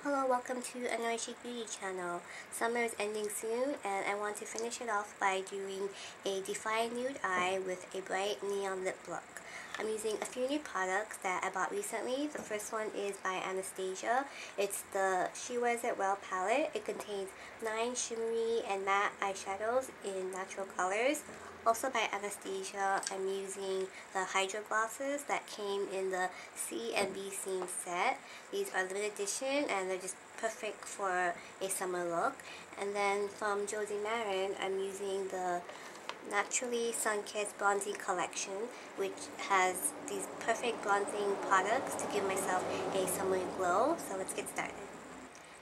Hello, welcome to AnAuraChicBeauty channel. Summer is ending soon and I want to finish it off by doing a defined nude eye with a bright neon lip look. I'm using a few new products that I bought recently. The first one is by Anastasia. It's the She Wears It Well palette. It contains 9 shimmery and matte eyeshadows in natural colors. Also by Anastasia, I'm using the Hydro Glosses that came in the C and B seam set. These are limited edition and they're just perfect for a summer look. And then from Josie Maran, I'm using the Naturally Sunkissed bronzing collection, which has these perfect bronzing products to give myself a summery glow. So let's get started.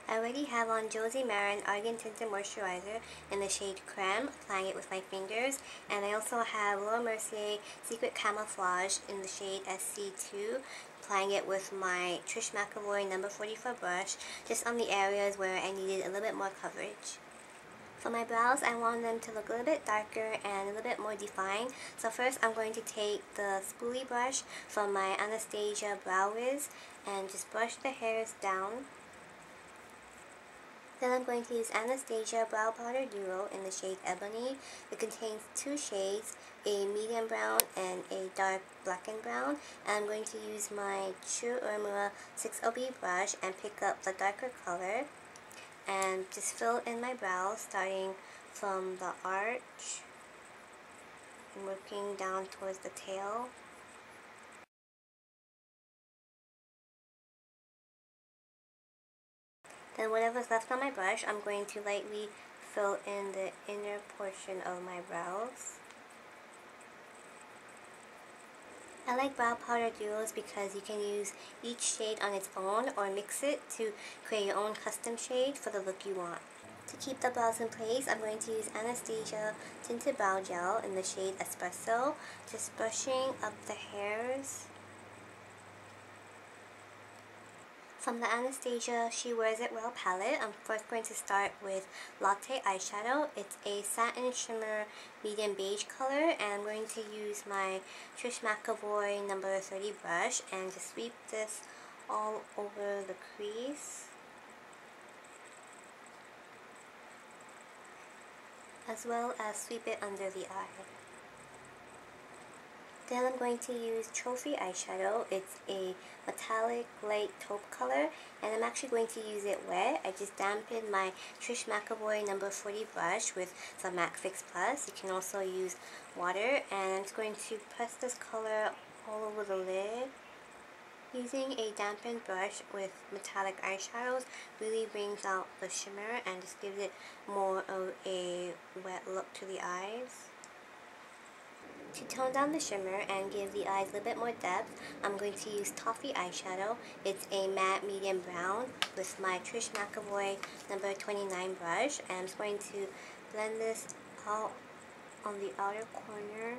I already have on Josie Maran Argan Tinted Moisturizer in the shade Creme, applying it with my fingers. And I also have Mercier Secret Camouflage in the shade SC2, applying it with my Trish McEvoy No. 44 brush, just on the areas where I needed a little bit more coverage. For my brows, I want them to look a little bit darker and a little bit more defined. So first I'm going to take the spoolie brush from my Anastasia Brow Wiz and just brush the hairs down. Then I'm going to use Anastasia Brow Powder Duo in the shade Ebony. It contains 2 shades, a medium brown and a dark blackened brown. And I'm going to use my True Urbua 6OB brush and pick up the darker color and just fill in my brows, starting from the arch and working down towards the tail. Then whatever's left on my brush, I'm going to lightly fill in the inner portion of my brows. I like brow powder duos because you can use each shade on its own or mix it to create your own custom shade for the look you want. To keep the brows in place, I'm going to use Anastasia Tinted Brow Gel in the shade Espresso, just brushing up the hairs. From the Anastasia She Wears It Well palette, I'm first going to start with Latte Eyeshadow. It's a satin shimmer medium beige color, and I'm going to use my Trish McEvoy No. 30 brush and just sweep this all over the crease, as well as sweep it under the eye. Then I'm going to use Trophy Eyeshadow. It's a metallic light taupe color, and I'm actually going to use it wet. I just dampened my Trish McEvoy No. 40 brush with some MAC Fix Plus. You can also use water, and I'm just going to press this color all over the lid. Using a dampened brush with metallic eyeshadows really brings out the shimmer and just gives it more of a wet look to the eyes. To tone down the shimmer and give the eyes a little bit more depth, I'm going to use Toffee Eyeshadow. It's a matte medium brown with my Trish McEvoy No. 29 brush, and I'm just going to blend this out on the outer corner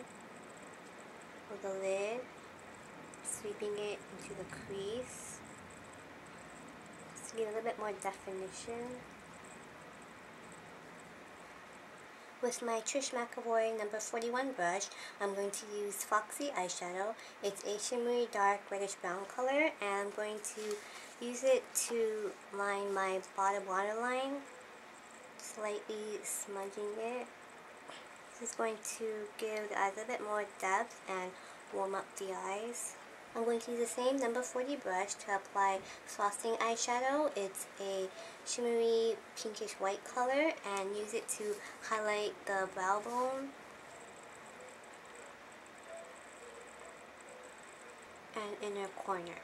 of the lid, sweeping it into the crease just to give a little bit more definition. With my Trish McEvoy No. 41 brush, I'm going to use Foxy Eyeshadow. It's a shimmery dark reddish brown color, and I'm going to use it to line my bottom waterline, slightly smudging it. This is going to give the eyes a bit more depth and warm up the eyes. I'm going to use the same No. 40 brush to apply Frosting Eyeshadow. It's a shimmery pinkish white color, and use it to highlight the brow bone and inner corner.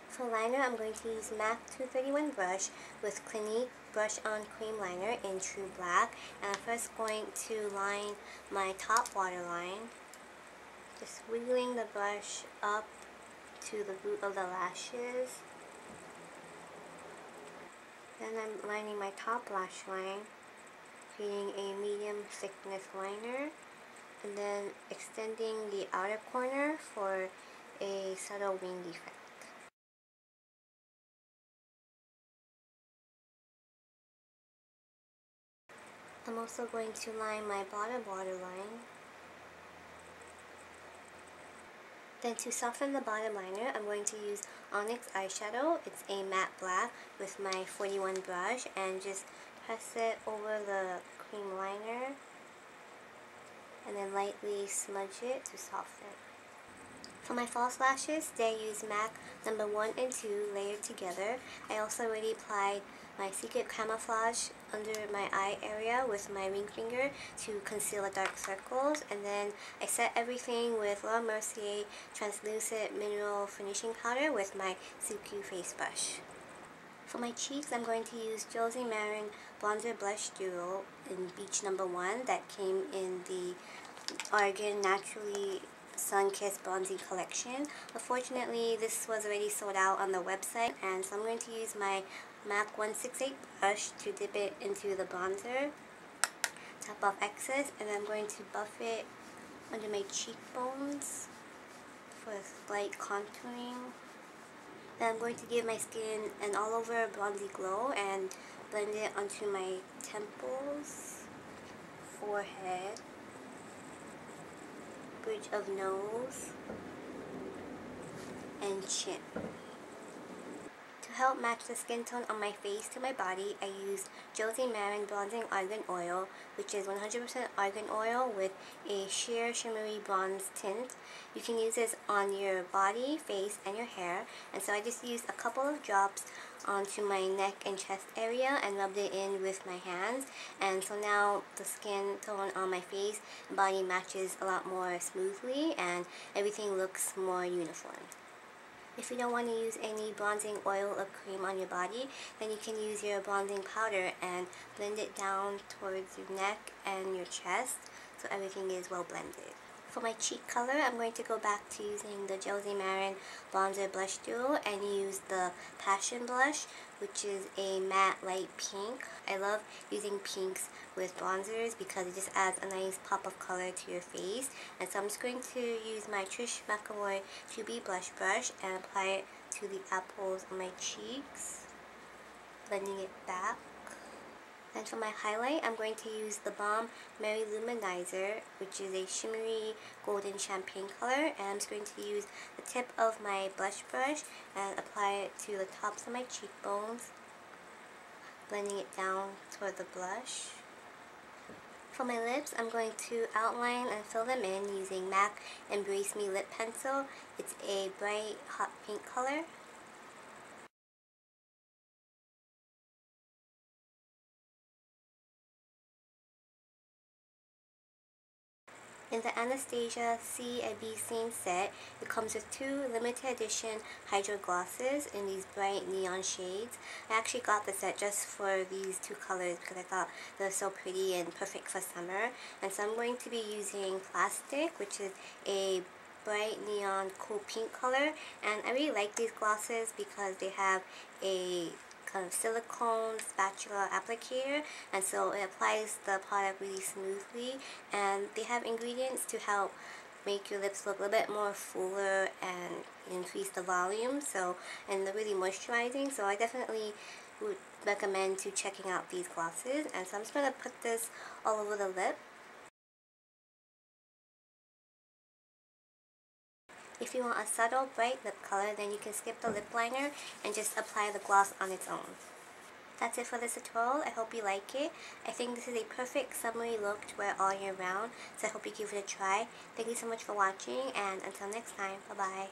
For liner, I'm going to use MAC 231 brush with Clinique Brush On Cream Liner in True Black, and I'm first going to line my top waterline, just wiggling the brush up to the root of the lashes. Then I'm lining my top lash line, creating a medium thickness liner, and then extending the outer corner for a subtle wing effect. I'm also going to line my bottom waterline. Then to soften the bottom liner, I'm going to use Onyx eyeshadow. It's a matte black with my 41 brush, and just press it over the cream liner and then lightly smudge it to soften. For my false lashes, today I use M.A.C number 1 and 2 layered together. I also already applied my secret camouflage under my eye area with my ring finger to conceal the dark circles, and then I set everything with Mercier translucent mineral finishing powder with my Suqqu face brush. For my cheeks, I'm going to use Josie Maran Bronzer Blush Duo in Beach number 1 that came in the Argan Naturally Sunkissed Bronzy collection. Unfortunately, this was already sold out on the website, and so I'm going to use my M.A.C 168 brush to dip it into the bronzer, tap off excess, and I'm going to buff it under my cheekbones for slight contouring. Then I'm going to give my skin an all-over bronzy glow and blend it onto my temples, forehead, bridge of nose, and chin. To help match the skin tone on my face to my body, I used Josie Maran Bronzing Argan Oil, which is 100% argan oil with a sheer shimmery bronze tint. You can use this on your body, face, and your hair. And so I just used a couple of drops onto my neck and chest area and rubbed it in with my hands. And so now the skin tone on my face and body matches a lot more smoothly, and everything looks more uniform. If you don't want to use any bronzing oil or cream on your body, then you can use your bronzing powder and blend it down towards your neck and your chest so everything is well blended. For my cheek color, I'm going to go back to using the Josie Maran Bronzer Blush Duo and use the Passion Blush, which is a matte light pink. I love using pinks with bronzers because it just adds a nice pop of color to your face. And so I'm just going to use my Trish McEvoy 2B Blush Brush and apply it to the apples on my cheeks, blending it back. And for my highlight, I'm going to use the theBalm Merry Luminizer, which is a shimmery golden champagne color. And I'm just going to use the tip of my blush brush and apply it to the tops of my cheekbones, blending it down toward the blush. For my lips, I'm going to outline and fill them in using M.A.C Embrace Me Lip Pencil. It's a bright hot pink color. In the Anastasia C and B Scene set, it comes with 2 limited edition hydro glosses in these bright neon shades. I actually got the set just for these 2 colors because I thought they were so pretty and perfect for summer. And so I'm going to be using Plastic, which is a bright neon cool pink color. And I really like these glosses because they have a kind of silicone spatula applicator, and so it applies the product really smoothly, and they have ingredients to help make your lips look a little bit more fuller and increase the volume, and they're really moisturizing. So I definitely would recommend to checking out these glosses. And so I'm just going to put this all over the lip. If you want a subtle, bright lip color, then you can skip the lip liner and just apply the gloss on its own. That's it for this tutorial. I hope you like it. I think this is a perfect summery look to wear all year round, so I hope you give it a try. Thank you so much for watching, and until next time, bye-bye.